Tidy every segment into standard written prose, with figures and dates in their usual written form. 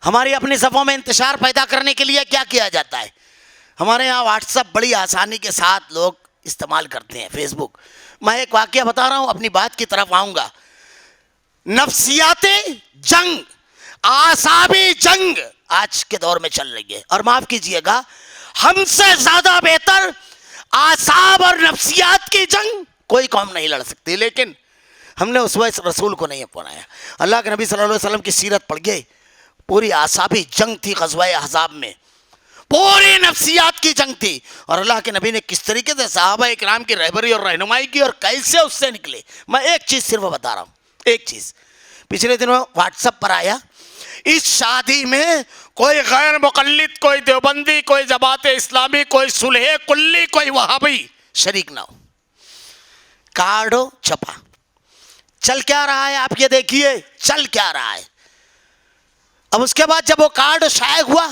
ہماری اپنی صفوں میں انتشار پیدا کرنے کے لیے کیا کیا جاتا ہے؟ ہمارے یہاں واٹس ایپ بڑی آسانی کے ساتھ لوگ استعمال کرتے ہیں، فیس بک. میں ایک واقعہ بتا رہا ہوں، اپنی بات کی طرف آؤں گا. نفسیاتی جنگ، اعصابی جنگ آج کے دور میں چل رہی ہے، اور معاف کیجئے گا ہم سے زیادہ بہتر اعصاب اور نفسیات کی جنگ کوئی قوم نہیں لڑ سکتی. لیکن ہم نے اس وقت رسول کو نہیں اپنایا. اللہ کے نبی صلی اللہ علیہ وسلم کی سیرت پڑھ گئے، پوری اعصابی جنگ تھی غزوہ احزاب میں، پوری نفسیات کی جنگ تھی. اور اللہ کے نبی نے کس طریقے سے صحابہ اکرام کی رہبری اور رہنمائی کی اور کیسے اس سے نکلے. میں ایک چیز صرف بتا رہا ہوں، ایک چیز. پچھلے دنوں واٹس ایپ پر آیا، اس شادی میں کوئی غیر مقلد، کوئی دیوبندی، کوئی جماعت اسلامی، کوئی صلح کلی، کوئی وہابی شریک نہ ہو. کارڈو چھپا. چل کیا رہا ہے آپ یہ دیکھیے، چل کیا رہا ہے. اب اس کے بعد جب وہ کارڈ شائع ہوا،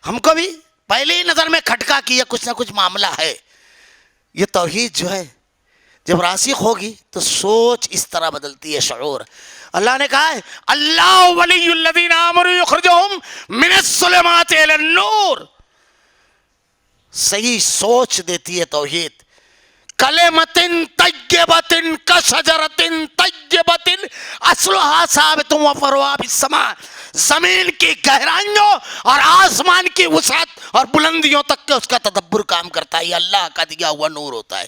ہم کو بھی پہلے ہی نظر میں کھٹکا کیا کچھ نہ کچھ معاملہ ہے. یہ توحید جو ہے جب راسخ ہوگی تو سوچ اس طرح بدلتی ہے، شعور. اللہ نے کہا ہے اللہ ولی الذین آمنوا یخرجہم من الظلمات الی النور. صحیح سوچ دیتی ہے توحید. کلمۃ طیبۃ کشجرۃ طیبۃ اصلھا ثابت وفرعها فی السماء. زمین کی گہرائیوں اور آسمان کی وسعت اور بلندیوں تک کے اس کا تدبر کام کرتا ہے. یہ اللہ کا دیا ہوا نور ہوتا ہے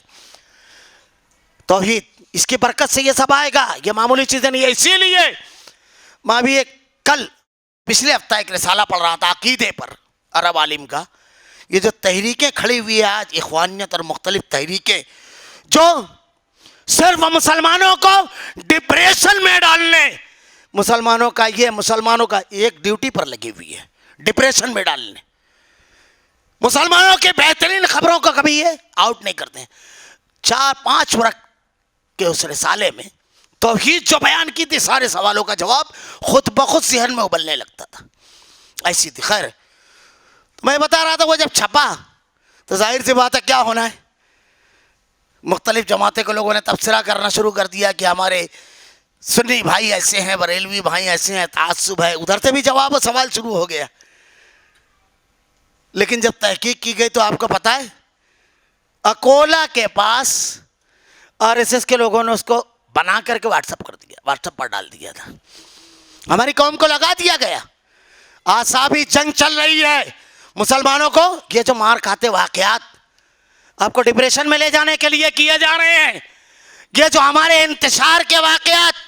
توحید. اس کی برکت سے یہ سب آئے گا، یہ معمولی چیزیں نہیں ہے. اسی لیے میں بھی پچھلے ہفتہ ایک رسالہ پڑھ رہا تھا عقیدے پر، عرب عالم کا. یہ جو تحریکیں کھڑی ہوئی ہیں آج، اخوانیت اور مختلف تحریکیں جو صرف مسلمانوں کو ڈپریشن میں ڈالنے، مسلمانوں کا ایک ڈیوٹی پر لگی ہوئی ہے، ڈپریشن میں ڈالنے. مسلمانوں کی بہترین خبروں کو کبھی یہ آؤٹ نہیں کرتے ہیں. 4-5 ورق کے اس رسالے میں توحید جو بیان کی تھی، سارے سوالوں کا جواب خود بخود ذہن میں ابلنے لگتا تھا، ایسی تھی. خیر، میں بتا رہا تھا وہ جب چھپا تو ظاہر سی بات ہے کیا ہونا ہے. مختلف جماعتیں کے لوگوں نے تبصرہ کرنا شروع کر دیا کہ ہمارے سنی بھائی ایسے ہیں، بریلوی بھائی ایسے ہیں، تعصب ہے. ادھر سے بھی جواب و سوال شروع ہو گیا. لیکن جب تحقیق کی گئی تو آپ کو پتا ہے اکولا کے پاس RSS کے لوگوں نے اس کو بنا کر کے واٹس ایپ پر ڈال دیا تھا. ہماری قوم کو لگا دیا گیا. اعصابی جنگ چل رہی ہے مسلمانوں کو. یہ جو مار کھاتے واقعات آپ کو ڈپریشن میں لے جانے کے لیے کیے جا رہے ہیں، یہ جو ہمارے انتشار کے واقعات،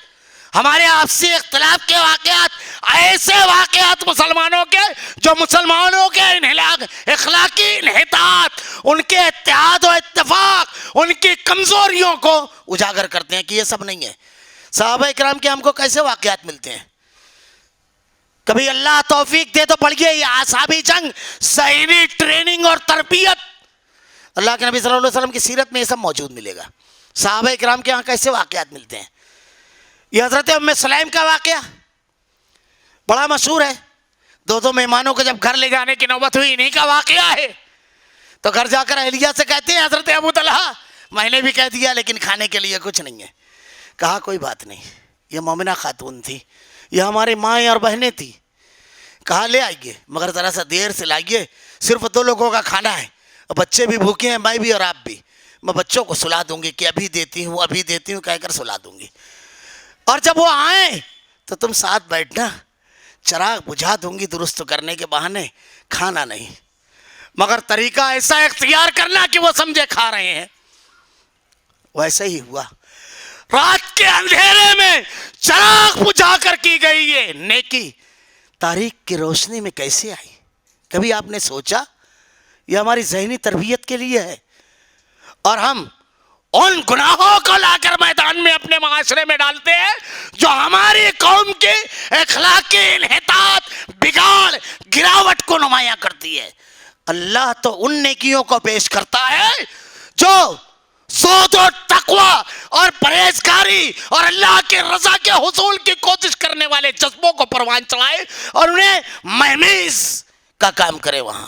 ہمارے آپسی اختلاف کے واقعات، ایسے واقعات مسلمانوں کے جو مسلمانوں کے اخلاقی انحطاط، ان کے اتحاد و اتفاق، ان کی کمزوریوں کو اجاگر کرتے ہیں کہ یہ سب نہیں ہے. صحابہ اکرام کے ہم کو کیسے واقعات ملتے ہیں؟ کبھی اللہ توفیق دے تو پڑھیے یہ اعصابی جنگ، ذہنی ٹریننگ اور تربیت. اللہ کے نبی صلی اللہ علیہ وسلم کی سیرت میں یہ سب موجود ملے گا. صحابہ اکرام کے ہاں کیسے واقعات ملتے ہیں؟ یہ حضرت ام سلیم کا واقعہ بڑا مشہور ہے. 2 مہمانوں کو جب گھر لے جانے کی نوبت ہوئی، انہی کا واقعہ ہے. تو گھر جا کر اہلیہ سے کہتے ہیں حضرت ابو طلحہ میں نے بھی کہہ دیا لیکن کھانے کے لیے کچھ نہیں ہے. کہا کوئی بات نہیں، یہ مومنہ خاتون تھی، یہ ہماری مائیں اور بہنیں تھی. کہا لے آئیے مگر ذرا سا دیر سے لائیے، صرف 2 لوگوں کا کھانا ہے، بچے بھی بھوکے ہیں، میں بھی اور آپ بھی. میں بچوں کو سلا دوں گی کہ ابھی دیتی ہوں کہہ کر سلا دوں گی. اور جب وہ آئیں تو تم ساتھ بیٹھنا، چراغ بجھا دوں گی درست کرنے کے بہانے، کھانا نہیں مگر طریقہ ایسا اختیار کرنا کہ وہ سمجھے کھا رہے ہیں. ویسے ہی ہوا. رات کے اندھیرے میں چراغ بجھا کر کی گئی یہ نیکی تاریخ کی روشنی میں کیسے آئی؟ کبھی آپ نے سوچا؟ یہ ہماری ذہنی تربیت کے لیے ہے. اور ہم ان گناہوں کو لا کر میدان میں اپنے معاشرے میں ڈالتے ہیں جو ہماری قوم کے اخلاقی انحطاط، بگاڑ، گراوٹ کو نمایاں کرتی ہے. اللہ تو ان نیکیوں کو پیش کرتا ہے جو زہد و تقوی اور پرہیزگاری اور اللہ کے رضا کے حصول کی کوشش کرنے والے جذبوں کو پروان چڑھائے اور انہیں مہمیز کا کام کرے وہاں.